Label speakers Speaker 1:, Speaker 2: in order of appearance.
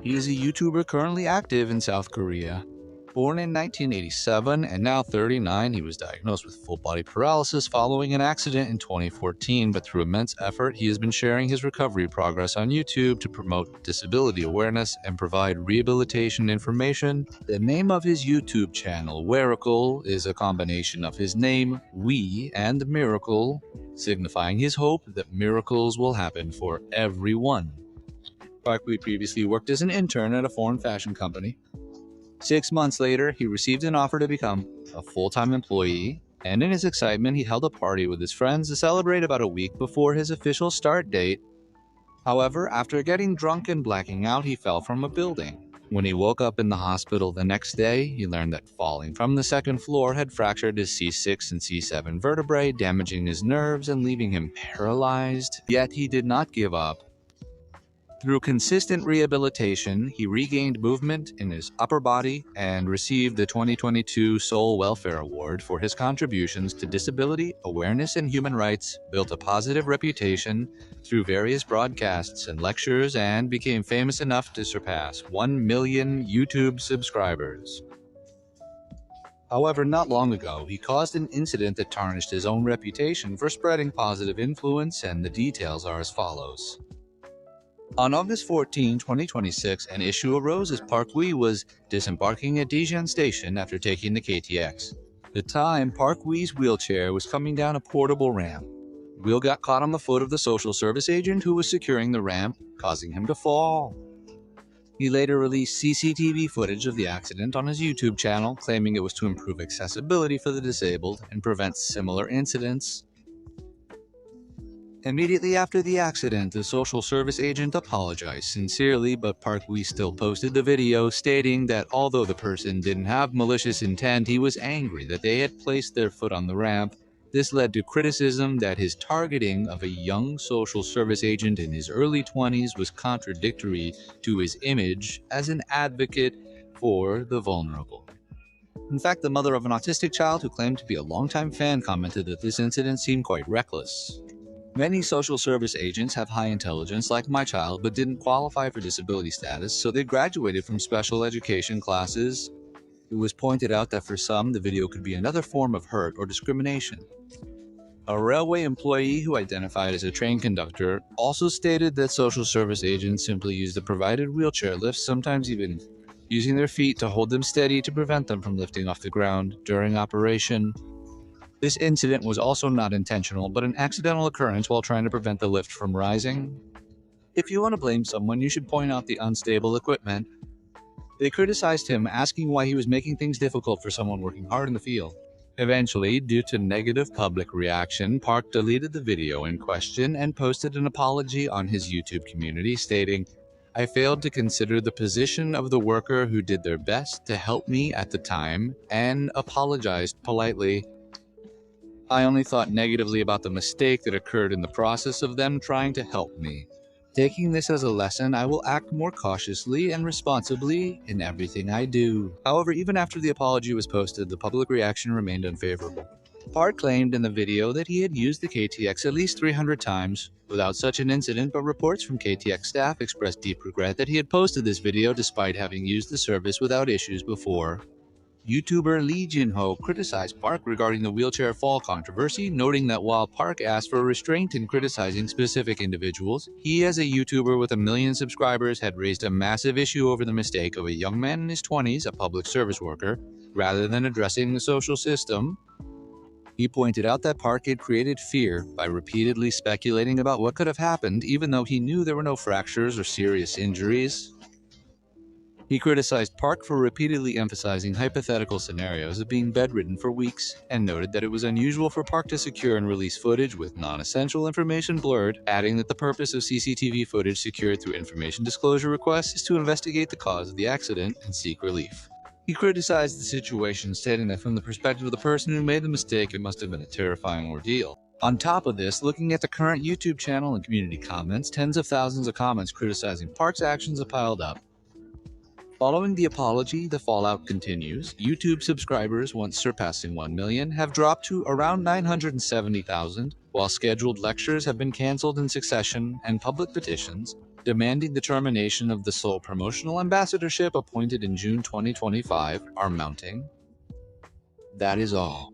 Speaker 1: He is a YouTuber currently active in South Korea. Born in 1987 and now 39, he was diagnosed with full-body paralysis following an accident in 2014, but through immense effort, he has been sharing his recovery progress on YouTube to promote disability awareness and provide rehabilitation information. The name of his YouTube channel, Weracle, is a combination of his name, We, and miracle, signifying his hope that miracles will happen for everyone. Park Wee previously worked as an intern at a foreign fashion company. 6 months later, he received an offer to become a full-time employee, and in his excitement, he held a party with his friends to celebrate about a week before his official start date. However, after getting drunk and blacking out, he fell from a building. When he woke up in the hospital the next day, he learned that falling from the second floor had fractured his C6 and C7 vertebrae, damaging his nerves and leaving him paralyzed. Yet he did not give up. Through consistent rehabilitation, he regained movement in his upper body and received the 2022 Soul Welfare Award for his contributions to disability awareness and human rights, built a positive reputation through various broadcasts and lectures, and became famous enough to surpass 1 million YouTube subscribers. However, not long ago, he caused an incident that tarnished his own reputation for spreading positive influence, and the details are as follows. On August 14, 2026, an issue arose as Park Wee was disembarking at Daejeon Station after taking the KTX. At the time, Park Wee's wheelchair was coming down a portable ramp. The wheel got caught on the foot of the social service agent who was securing the ramp, causing him to fall. He later released CCTV footage of the accident on his YouTube channel, claiming it was to improve accessibility for the disabled and prevent similar incidents. Immediately after the accident, the social service agent apologized sincerely, but Park Wee still posted the video stating that although the person didn't have malicious intent, he was angry that they had placed their foot on the ramp. This led to criticism that his targeting of a young social service agent in his early 20s was contradictory to his image as an advocate for the vulnerable. In fact, the mother of an autistic child who claimed to be a longtime fan commented that this incident seemed quite reckless. Many social service agents have high intelligence like my child, but didn't qualify for disability status, so they graduated from special education classes. It was pointed out that for some, the video could be another form of hurt or discrimination. A railway employee who identified as a train conductor also stated that social service agents simply use the provided wheelchair lifts, sometimes even using their feet to hold them steady to prevent them from lifting off the ground during operation. This incident was also not intentional, but an accidental occurrence while trying to prevent the lift from rising. If you want to blame someone, you should point out the unstable equipment. They criticized him, asking why he was making things difficult for someone working hard in the field. Eventually, due to negative public reaction, Park deleted the video in question and posted an apology on his YouTube community, stating, "I failed to consider the position of the worker who did their best to help me at the time and apologized politely. I only thought negatively about the mistake that occurred in the process of them trying to help me. Taking this as a lesson, I will act more cautiously and responsibly in everything I do." However, even after the apology was posted, the public reaction remained unfavorable. Park claimed in the video that he had used the KTX at least 300 times without such an incident, but reports from KTX staff expressed deep regret that he had posted this video despite having used the service without issues before. YouTuber Lee Jin-ho criticized Park regarding the wheelchair fall controversy, noting that while Park asked for restraint in criticizing specific individuals, he, as a YouTuber with 1 million subscribers, had raised a massive issue over the mistake of a young man in his 20s, a public service worker, rather than addressing the social system. He pointed out that Park had created fear by repeatedly speculating about what could have happened, even though he knew there were no fractures or serious injuries. He criticized Park for repeatedly emphasizing hypothetical scenarios of being bedridden for weeks, and noted that it was unusual for Park to secure and release footage with non-essential information blurred, adding that the purpose of CCTV footage secured through information disclosure requests is to investigate the cause of the accident and seek relief. He criticized the situation, stating that from the perspective of the person who made the mistake, it must have been a terrifying ordeal. On top of this, looking at the current YouTube channel and community comments, tens of thousands of comments criticizing Park's actions have piled up. Following the apology, the fallout continues. YouTube subscribers, once surpassing 1 million, have dropped to around 970,000, while scheduled lectures have been cancelled in succession and public petitions demanding the termination of the sole promotional ambassadorship appointed in June 2025, are mounting. That is all.